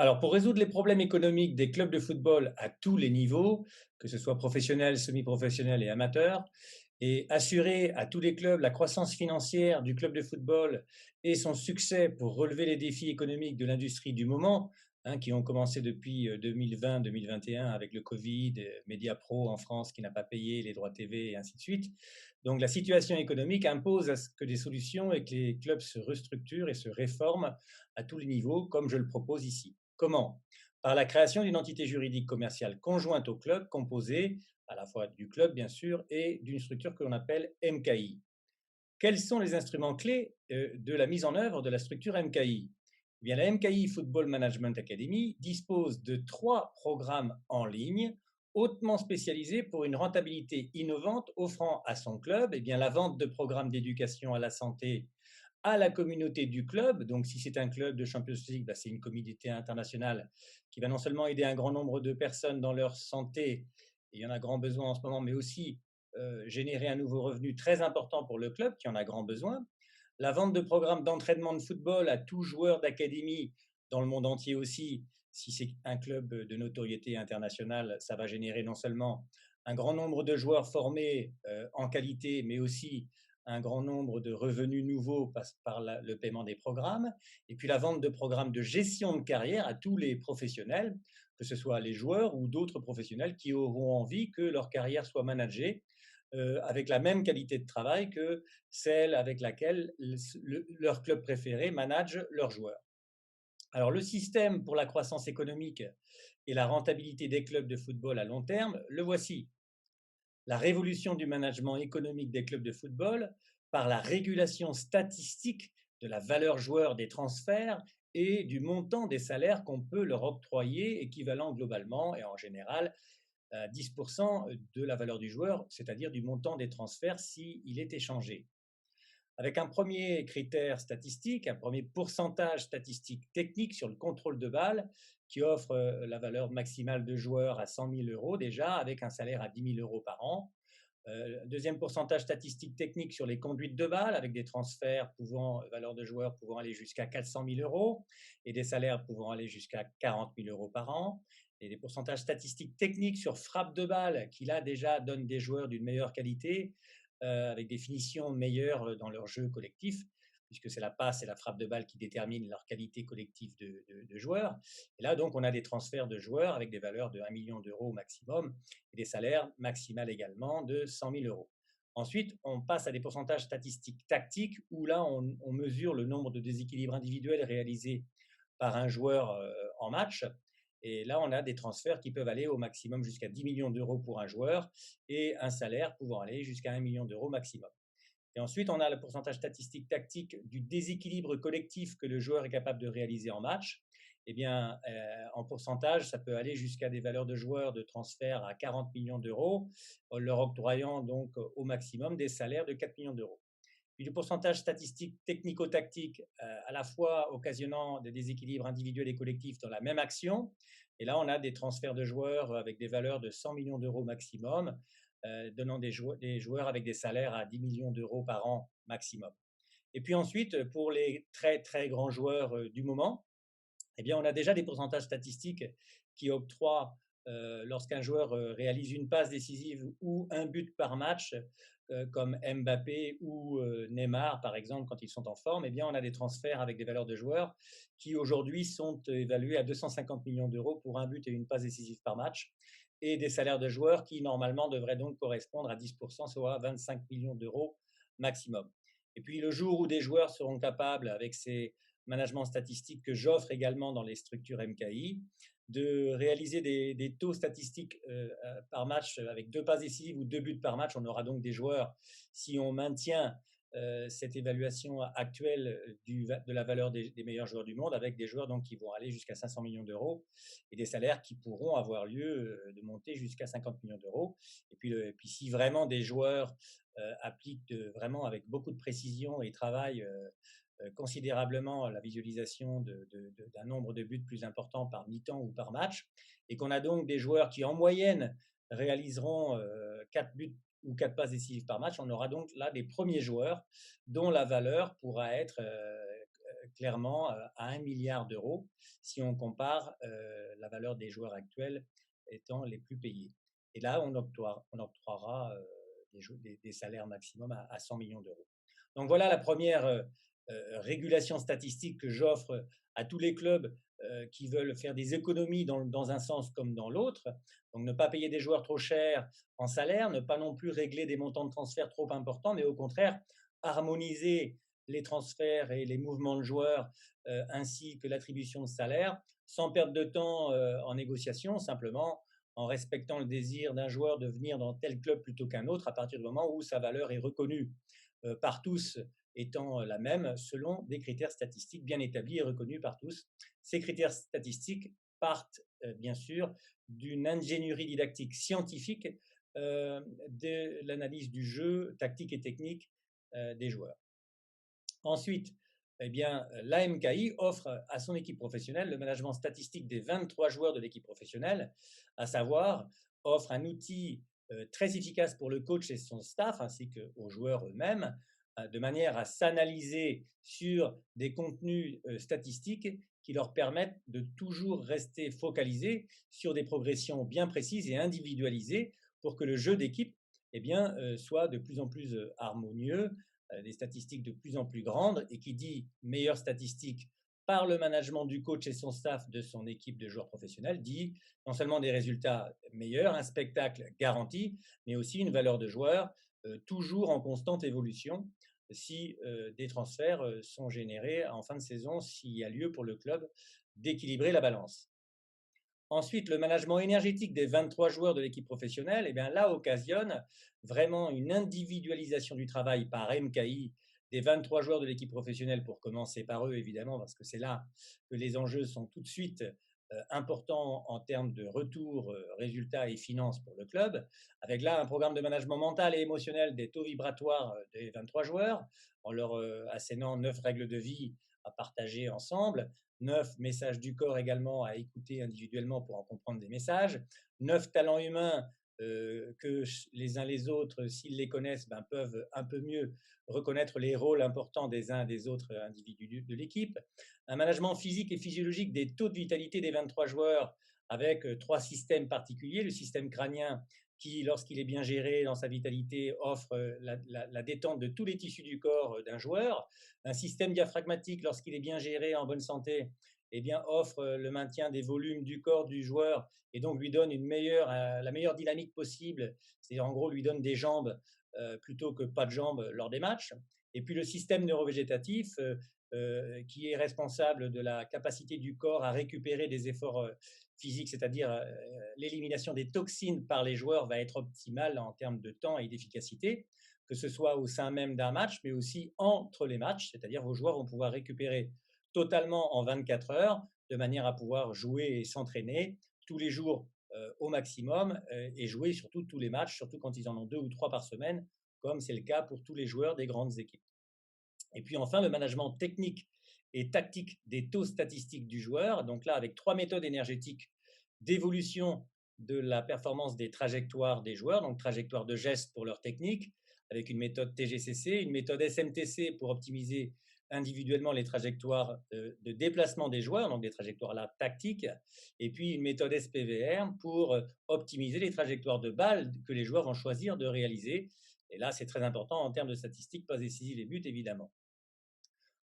Alors, pour résoudre les problèmes économiques des clubs de football à tous les niveaux, que ce soit professionnels, semi-professionnels et amateurs, et assurer à tous les clubs la croissance financière du club de football et son succès pour relever les défis économiques de l'industrie du moment, qui ont commencé depuis 2020-2021 avec le Covid, Mediapro en France qui n'a pas payé les droits TV et ainsi de suite. Donc la situation économique impose à ce que des solutions et que les clubs se restructurent et se réforment à tous les niveaux, comme je le propose ici. Comment? Par la création d'une entité juridique commerciale conjointe au club, composée à la fois du club, bien sûr, et d'une structure que l'on appelle MKI. Quels sont les instruments clés de la mise en œuvre de la structure MKI? Eh bien, la MKI Football Management Academy dispose de 3 programmes en ligne hautement spécialisés pour une rentabilité innovante, offrant à son club la vente de programmes d'éducation à la santé à la communauté du club. Donc, si c'est un club de Champions League, c'est une communauté internationale qui va non seulement aider un grand nombre de personnes dans leur santé, et il y en a grand besoin en ce moment, mais aussi générer un nouveau revenu très important pour le club qui en a grand besoin. La vente de programmes d'entraînement de football à tout joueur d'académie dans le monde entier aussi. Si c'est un club de notoriété internationale, ça va générer non seulement un grand nombre de joueurs formés en qualité, mais aussi un grand nombre de revenus nouveaux par le paiement des programmes, et puis la vente de programmes de gestion de carrière à tous les professionnels, que ce soit les joueurs ou d'autres professionnels qui auront envie que leur carrière soit managée avec la même qualité de travail que celle avec laquelle leur club préféré manage leurs joueurs. Alors le système pour la croissance économique et la rentabilité des clubs de football à long terme, le voici. La révolution du management économique des clubs de football par la régulation statistique de la valeur joueur des transferts et du montant des salaires qu'on peut leur octroyer, équivalent globalement et en général à 10% de la valeur du joueur, c'est-à-dire du montant des transferts s'il est échangé. Avec un premier critère statistique, un premier pourcentage statistique technique sur le contrôle de balle qui offre la valeur maximale de joueurs à 100 000 euros déjà, avec un salaire à 10 000 euros par an. Deuxième pourcentage statistique technique sur les conduites de balles, avec des transferts valeur de joueurs pouvant aller jusqu'à 400 000 euros et des salaires pouvant aller jusqu'à 40 000 euros par an. Et des pourcentages statistiques techniques sur frappe de balle, qui là déjà donnent des joueurs d'une meilleure qualité, avec des finitions meilleures dans leur jeu collectif, puisque c'est la passe et la frappe de balle qui déterminent leur qualité collective de joueurs. Et là, donc, on a des transferts de joueurs avec des valeurs de 1 million d'euros au maximum et des salaires maximales également de 100 000 euros. Ensuite, on passe à des pourcentages statistiques tactiques où là, on mesure le nombre de déséquilibres individuels réalisés par un joueur en match. Et là, on a des transferts qui peuvent aller au maximum jusqu'à 10 millions d'euros pour un joueur et un salaire pouvant aller jusqu'à 1 million d'euros maximum. Et ensuite, on a le pourcentage statistique tactique du déséquilibre collectif que le joueur est capable de réaliser en match. Eh bien, en pourcentage, ça peut aller jusqu'à des valeurs de joueurs de transfert à 40 millions d'euros, leur octroyant donc au maximum des salaires de 4 millions d'euros. Puis le pourcentage statistique technico-tactique, à la fois occasionnant des déséquilibres individuels et collectifs dans la même action. Et là, on a des transferts de joueurs avec des valeurs de 100 millions d'euros maximum, donnant des joueurs avec des salaires à 10 millions d'euros par an maximum. Et puis ensuite, pour les très très grands joueurs du moment, eh bien, on a déjà des pourcentages statistiques qui octroient, lorsqu'un joueur réalise une passe décisive ou un but par match, comme Mbappé ou Neymar, par exemple, quand ils sont en forme, eh bien, on a des transferts avec des valeurs de joueurs qui aujourd'hui sont évalués à 250 millions d'euros pour un but et une passe décisive par match, et des salaires de joueurs qui, normalement, devraient donc correspondre à 10%, soit 25 millions d'euros maximum. Et puis, le jour où des joueurs seront capables, avec ces management statistique que j'offre également dans les structures MKI, de réaliser des taux statistiques par match avec 2 passes décisives ou 2 buts par match. On aura donc des joueurs, si on maintient cette évaluation actuelle de la valeur des meilleurs joueurs du monde, avec des joueurs donc, qui vont aller jusqu'à 500 millions d'euros et des salaires qui pourront avoir lieu de monter jusqu'à 50 millions d'euros. Et puis si vraiment des joueurs appliquent vraiment avec beaucoup de précision et travaillent considérablement la visualisation d'un nombre de buts plus important par mi-temps ou par match, et qu'on a donc des joueurs qui en moyenne réaliseront 4 buts ou 4 passes décisives par match, on aura donc là des premiers joueurs dont la valeur pourra être clairement à 1 milliard d'euros si on compare la valeur des joueurs actuels étant les plus payés. Et là, on octroiera des salaires maximum à 100 millions d'euros. Donc voilà la première régulation statistique que j'offre à tous les clubs qui veulent faire des économies dans un sens comme dans l'autre. Donc ne pas payer des joueurs trop chers en salaire, ne pas non plus régler des montants de transfert trop importants, mais au contraire harmoniser les transferts et les mouvements de joueurs ainsi que l'attribution de salaire sans perdre de temps en négociation, simplement en respectant le désir d'un joueur de venir dans tel club plutôt qu'un autre à partir du moment où sa valeur est reconnue par tous étant la même selon des critères statistiques bien établis et reconnus par tous. Ces critères statistiques partent bien sûr d'une ingénierie didactique scientifique de l'analyse du jeu tactique et technique des joueurs. Ensuite, eh bien, l'AMKI offre à son équipe professionnelle le management statistique des 23 joueurs de l'équipe professionnelle, à savoir offre un outil très efficace pour le coach et son staff, ainsi qu'aux joueurs eux-mêmes, de manière à s'analyser sur des contenus statistiques qui leur permettent de toujours rester focalisés sur des progressions bien précises et individualisées pour que le jeu d'équipe eh bien, soit de plus en plus harmonieux, des statistiques de plus en plus grandes, et qui dit meilleures statistiques par le management du coach et son staff de son équipe de joueurs professionnels, dit non seulement des résultats meilleurs, un spectacle garanti, mais aussi une valeur de joueur toujours en constante évolution si des transferts sont générés en fin de saison, s'il y a lieu pour le club d'équilibrer la balance. Ensuite, le management énergétique des 23 joueurs de l'équipe professionnelle, eh bien, là, occasionne vraiment une individualisation du travail par MKI des 23 joueurs de l'équipe professionnelle, pour commencer par eux, évidemment, parce que c'est là que les enjeux sont tout de suite importants en termes de retour, résultats et finances pour le club, avec là un programme de management mental et émotionnel des taux vibratoires des 23 joueurs, en leur assénant 9 règles de vie à partager ensemble, 9 messages du corps également à écouter individuellement pour en comprendre des messages, 9 talents humains que les uns les autres, s'ils les connaissent, ben, peuvent un peu mieux reconnaître les rôles importants des uns des autres individus de l'équipe, un management physique et physiologique des taux de vitalité des 23 joueurs avec 3 systèmes particuliers, le système crânien qui, lorsqu'il est bien géré dans sa vitalité, offre la détente de tous les tissus du corps d'un joueur, un système diaphragmatique, lorsqu'il est bien géré en bonne santé, eh bien, offre le maintien des volumes du corps du joueur et donc lui donne la meilleure dynamique possible, c'est-à-dire en gros lui donne des jambes plutôt que pas de jambes lors des matchs. Et puis le système neurovégétatif qui est responsable de la capacité du corps à récupérer des efforts physiques, c'est-à-dire l'élimination des toxines par les joueurs va être optimale en termes de temps et d'efficacité, que ce soit au sein même d'un match, mais aussi entre les matchs, c'est-à-dire vos joueurs vont pouvoir récupérer totalement en 24 heures, de manière à pouvoir jouer et s'entraîner tous les jours au maximum et jouer surtout tous les matchs, surtout quand ils en ont 2 ou 3 par semaine, comme c'est le cas pour tous les joueurs des grandes équipes. Et puis enfin, le management technique et tactique des taux statistiques du joueur, donc là avec 3 méthodes énergétiques d'évolution de la performance des trajectoires des joueurs, donc trajectoire de geste pour leur technique, avec une méthode TGCC, une méthode SMTC pour optimiser individuellement les trajectoires de déplacement des joueurs, donc des trajectoires là tactiques, et puis une méthode SPVR pour optimiser les trajectoires de balles que les joueurs vont choisir de réaliser. Et là, c'est très important en termes de statistiques, passes décisives et buts, évidemment.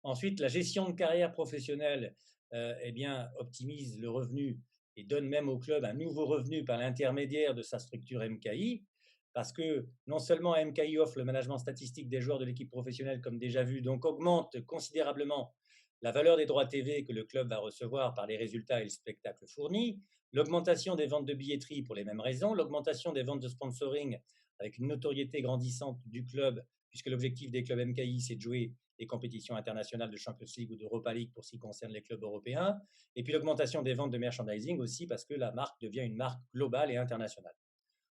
Ensuite, la gestion de carrière professionnelle eh bien, optimise le revenu et donne même au club un nouveau revenu par l'intermédiaire de sa structure MKI, parce que non seulement MKI offre le management statistique des joueurs de l'équipe professionnelle, comme déjà vu, donc augmente considérablement la valeur des droits TV que le club va recevoir par les résultats et le spectacle fourni, l'augmentation des ventes de billetterie pour les mêmes raisons, l'augmentation des ventes de sponsoring avec une notoriété grandissante du club, puisque l'objectif des clubs MKI, c'est de jouer des compétitions internationales de Champions League ou d'Europa League pour ce qui concerne les clubs européens, et puis l'augmentation des ventes de merchandising aussi, parce que la marque devient une marque globale et internationale.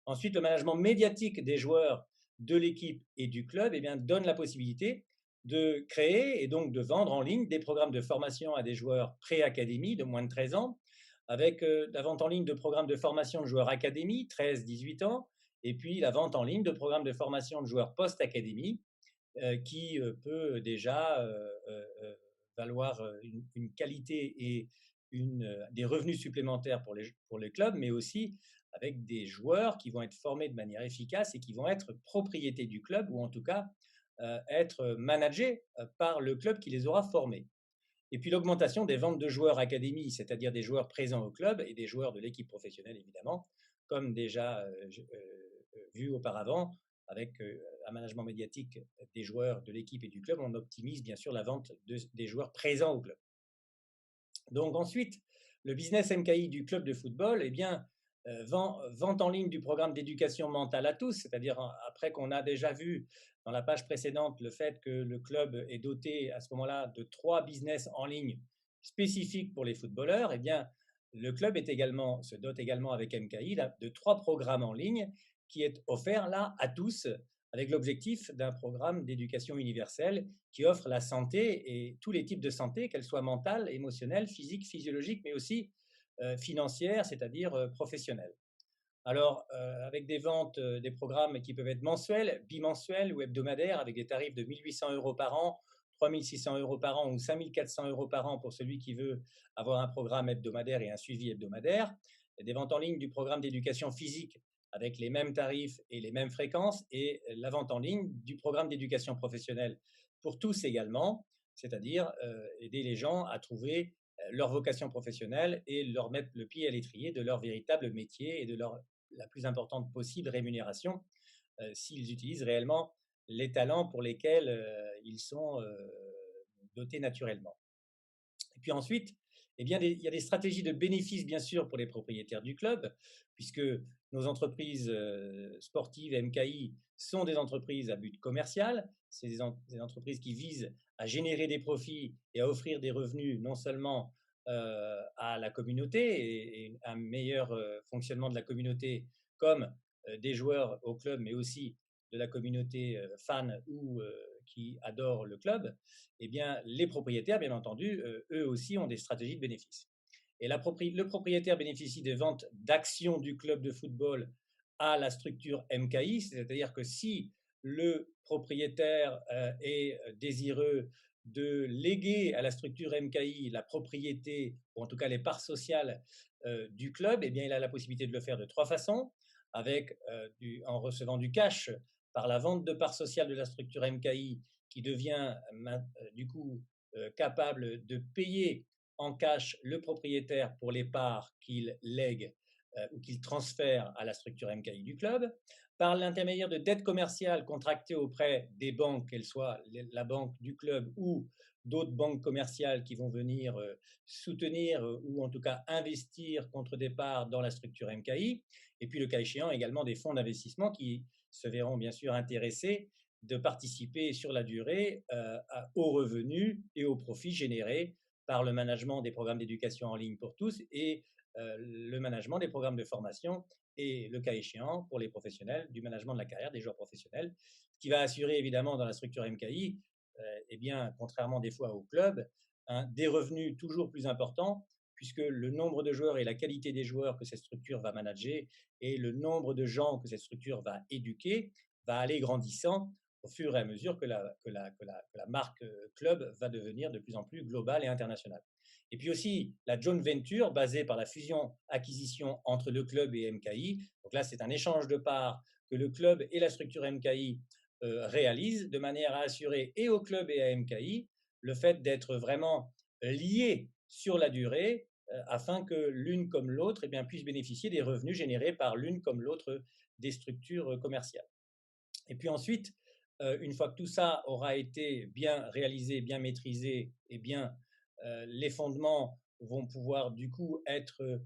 Ensuite, le management médiatique des joueurs de l'équipe et du club eh bien, donne la possibilité de créer et donc de vendre en ligne des programmes de formation à des joueurs pré-académie de moins de 13 ans, avec la vente en ligne de programmes de formation de joueurs académie, 13-18 ans, et puis la vente en ligne de programmes de formation de joueurs post-académie, qui peut déjà valoir une qualité et des revenus supplémentaires pour les clubs, mais aussi avec des joueurs qui vont être formés de manière efficace et qui vont être propriété du club ou en tout cas être managés par le club qui les aura formés. Et puis l'augmentation des ventes de joueurs académie, c'est-à-dire des joueurs présents au club et des joueurs de l'équipe professionnelle évidemment, comme déjà vu auparavant avec un management médiatique des joueurs de l'équipe et du club, on optimise bien sûr la vente des joueurs présents au club. Donc ensuite, le business MKI du club de football, eh bien, vente en ligne du programme d'éducation mentale à tous, c'est-à-dire après qu'on a déjà vu dans la page précédente le fait que le club est doté à ce moment-là de 3 business en ligne spécifiques pour les footballeurs, eh bien, le club se dote également avec MKI de 3 programmes en ligne qui est offert là à tous avec l'objectif d'un programme d'éducation universelle qui offre la santé et tous les types de santé, qu'elles soient mentales, émotionnelles, physiques, physiologiques, mais aussi financières, c'est-à-dire professionnelles. Alors, avec des ventes, des programmes qui peuvent être mensuels, bimensuels ou hebdomadaires, avec des tarifs de 1 800 € par an, 3 600 € par an ou 5 400 € par an pour celui qui veut avoir un programme hebdomadaire et un suivi hebdomadaire. Des ventes en ligne du programme d'éducation physique avec les mêmes tarifs et les mêmes fréquences, et la vente en ligne du programme d'éducation professionnelle pour tous également, c'est-à-dire aider les gens à trouver leur vocation professionnelle et leur mettre le pied à l'étrier de leur véritable métier et de la plus importante possible rémunération s'ils utilisent réellement les talents pour lesquels ils sont dotés naturellement. Et puis ensuite, eh bien, il y a des stratégies de bénéfices, bien sûr, pour les propriétaires du club, puisque nos entreprises sportives MKI sont des entreprises à but commercial. C'est des entreprises qui visent à générer des profits et à offrir des revenus non seulement à la communauté et un meilleur fonctionnement de la communauté, comme des joueurs au club, mais aussi de la communauté fan ou qui adore le club, eh bien, les propriétaires, bien entendu, eux aussi ont des stratégies de bénéfices. Et le propriétaire bénéficie des ventes d'actions du club de football à la structure MKI, c'est-à-dire que si le propriétaire est désireux de léguer à la structure MKI la propriété, ou en tout cas les parts sociales du club, eh bien, il a la possibilité de le faire de 3 façons, en recevant du cash par la vente de parts sociales de la structure MKI qui devient du coup capable de payer en cash le propriétaire pour les parts qu'il lègue ou qu'il transfère à la structure MKI du club, par l'intermédiaire de dettes commerciales contractées auprès des banques, qu'elles soient la banque du club ou d'autres banques commerciales qui vont venir soutenir ou en tout cas investir contre des parts dans la structure MKI, et puis le cas échéant également des fonds d'investissement qui se verront bien sûr intéressés de participer sur la durée aux revenus et aux profits générés par le management des programmes d'éducation en ligne pour tous et le management des programmes de formation et, le cas échéant, pour les professionnels, du management de la carrière des joueurs professionnels, ce qui va assurer évidemment dans la structure MKI, eh bien, contrairement des fois au club, des revenus toujours plus importants puisque le nombre de joueurs et la qualité des joueurs que cette structure va manager et le nombre de gens que cette structure va éduquer va aller grandissant au fur et à mesure que la marque club va devenir de plus en plus globale et internationale. Et puis aussi la joint venture basée par la fusion-acquisition entre le club et MKI. Donc là, c'est un échange de parts que le club et la structure MKI réalisent de manière à assurer et au club et à MKI le fait d'être vraiment liés sur la durée afin que l'une comme l'autre puisse bénéficier des revenus générés par l'une comme l'autre des structures commerciales. Et puis ensuite, une fois que tout ça aura été bien réalisé, bien maîtrisé et bien les fondements vont pouvoir du coup être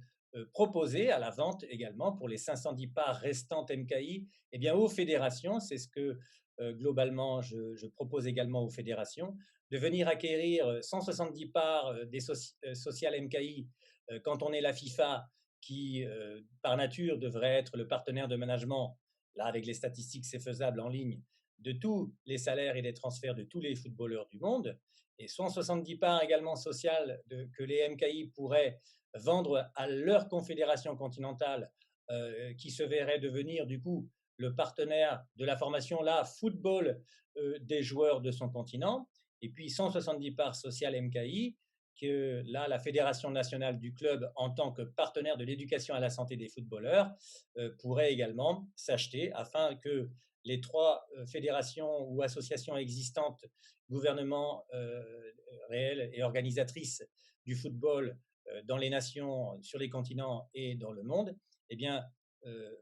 proposés à la vente également pour les 510 parts restantes MKI aux fédérations. C'est ce que globalement je propose également aux fédérations, de venir acquérir 170 parts des sociales MKI quand on est la FIFA qui par nature devrait être le partenaire de management. Là, avec les statistiques, c'est faisable en ligne, de tous les salaires et les transferts de tous les footballeurs du monde, et 170 parts également sociales que les MKI pourraient vendre à leur confédération continentale, qui se verrait devenir du coup le partenaire de la formation là football des joueurs de son continent. et puis 170 parts sociales MKI, que là, la Fédération nationale du club, en tant que partenaire de l'éducation à la santé des footballeurs, pourrait également s'acheter afin que les trois fédérations ou associations existantes, gouvernements réels et organisatrices du football dans les nations, sur les continents et dans le monde, eh bien,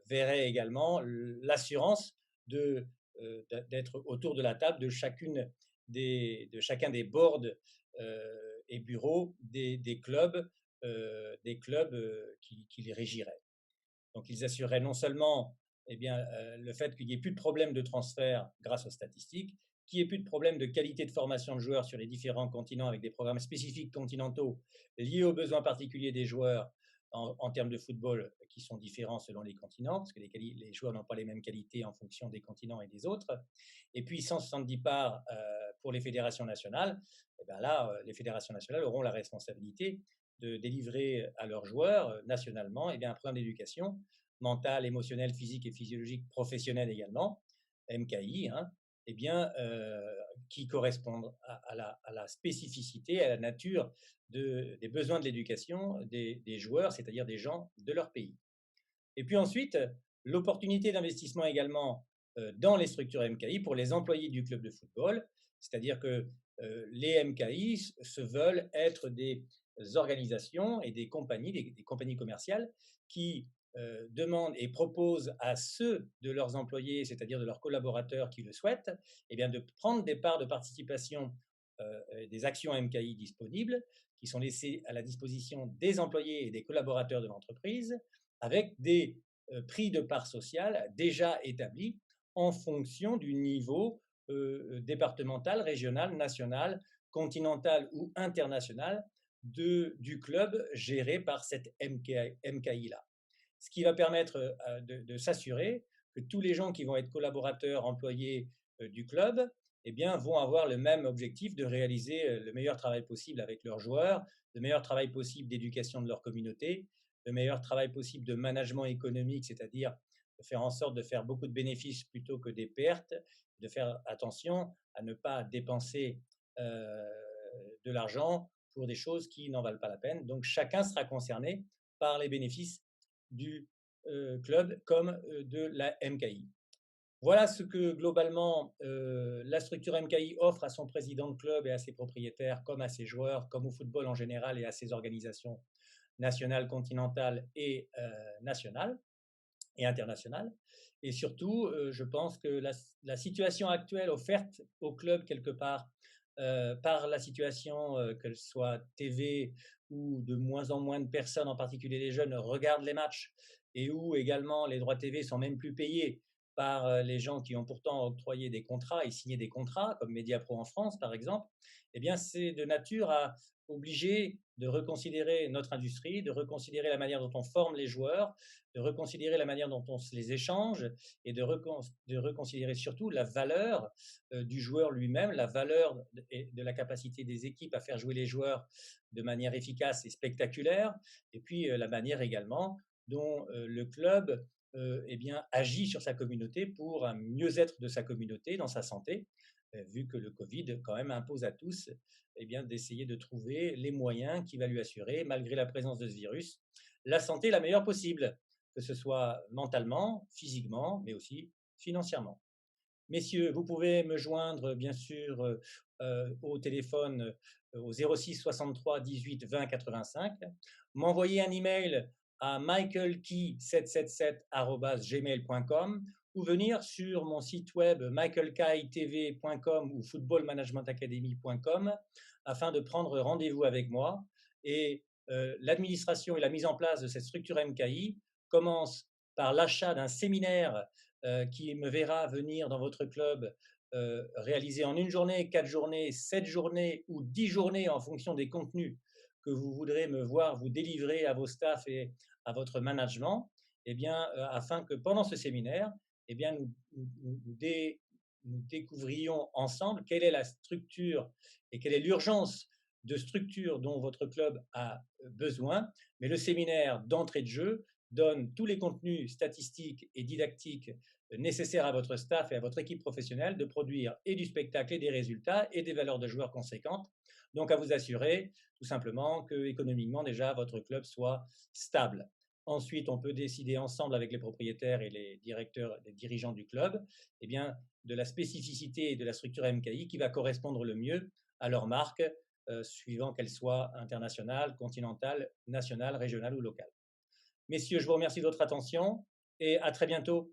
verraient également l'assurance d'être autour de la table de chacun des boards et bureaux des clubs qui les régiraient. Donc, ils assureraient non seulement eh bien, le fait qu'il n'y ait plus de problème de transfert grâce aux statistiques, qu'il n'y ait plus de problème de qualité de formation de joueurs sur les différents continents avec des programmes spécifiques continentaux liés aux besoins particuliers des joueurs en termes de football qui sont différents selon les continents, parce que les joueurs n'ont pas les mêmes qualités en fonction des continents et des autres. Et puis 170 parts pour les fédérations nationales. Et bien là, les fédérations nationales auront la responsabilité de délivrer à leurs joueurs nationalement un programme d'éducation mentale, émotionnelle, physique et physiologique professionnelle également, MKI, qui correspondent à la spécificité, à la nature des besoins de l'éducation des joueurs, c'est-à-dire des gens de leur pays. Et puis ensuite, l'opportunité d'investissement également dans les structures MKI pour les employés du club de football, c'est-à-dire que les MKI se veulent être des organisations et des compagnies commerciales qui demandent et proposent à ceux de leurs employés, c'est-à-dire de leurs collaborateurs qui le souhaitent, de prendre des parts de participation des actions MKI disponibles, qui sont laissées à la disposition des employés et des collaborateurs de l'entreprise, avec des prix de part sociale déjà établis en fonction du niveau départemental, régional, national, continental ou international du club géré par cette MKI-là. Ce qui va permettre de s'assurer que tous les gens qui vont être collaborateurs, employés du club, vont avoir le même objectif de réaliser le meilleur travail possible avec leurs joueurs, le meilleur travail possible d'éducation de leur communauté, le meilleur travail possible de management économique, c'est-à-dire de faire en sorte de faire beaucoup de bénéfices plutôt que des pertes, de faire attention à ne pas dépenser de l'argent pour des choses qui n'en valent pas la peine. Donc chacun sera concerné par les bénéfices du club comme de la MKI. Voilà ce que globalement la structure MKI offre à son président de club et à ses propriétaires, comme à ses joueurs, comme au football en général et à ses organisations nationales, continentales et nationales et internationales. Et surtout, je pense que la situation actuelle offerte au club quelque part par la situation, qu'elle soit TV où de moins en moins de personnes, en particulier les jeunes, regardent les matchs et où également les droits TV sont même plus payés par les gens qui ont pourtant octroyé des contrats et signé des contrats, comme Mediapro en France par exemple, c'est de nature à obliger de reconsidérer notre industrie, de reconsidérer la manière dont on forme les joueurs, de reconsidérer la manière dont on les échange et de reconsidérer surtout la valeur du joueur lui-même, la valeur de la capacité des équipes à faire jouer les joueurs de manière efficace et spectaculaire, et puis la manière également dont le club agit sur sa communauté pour un mieux-être de sa communauté, dans sa santé, vu que le Covid quand même impose à tous d'essayer de trouver les moyens qui va lui assurer, malgré la présence de ce virus, la santé la meilleure possible, que ce soit mentalement, physiquement, mais aussi financièrement. Messieurs, vous pouvez me joindre bien sûr au téléphone au 06 63 18 20 85, m'envoyer un email à michaelkey777@gmail.com ou venir sur mon site web michaelkeytv.com ou footballmanagementacademy.com afin de prendre rendez-vous avec moi. Et l'administration et la mise en place de cette structure MKI commence par l'achat d'un séminaire qui me verra venir dans votre club réaliser en une journée, 4 journées, 7 journées ou 10 journées en fonction des contenus que vous voudrez me voir vous délivrer à vos staffs et à votre management, afin que pendant ce séminaire, nous découvrions ensemble quelle est la structure et quelle est l'urgence de structure dont votre club a besoin. Mais le séminaire d'entrée de jeu donne tous les contenus statistiques et didactiques nécessaire à votre staff et à votre équipe professionnelle de produire et du spectacle et des résultats et des valeurs de joueurs conséquentes. Donc à vous assurer tout simplement que économiquement déjà votre club soit stable. Ensuite, on peut décider ensemble avec les propriétaires et les directeurs, les dirigeants du club, eh bien, de la spécificité et de la structure MKI qui va correspondre le mieux à leur marque, suivant qu'elle soit internationale, continentale, nationale, régionale ou locale. Messieurs, je vous remercie de votre attention et à très bientôt.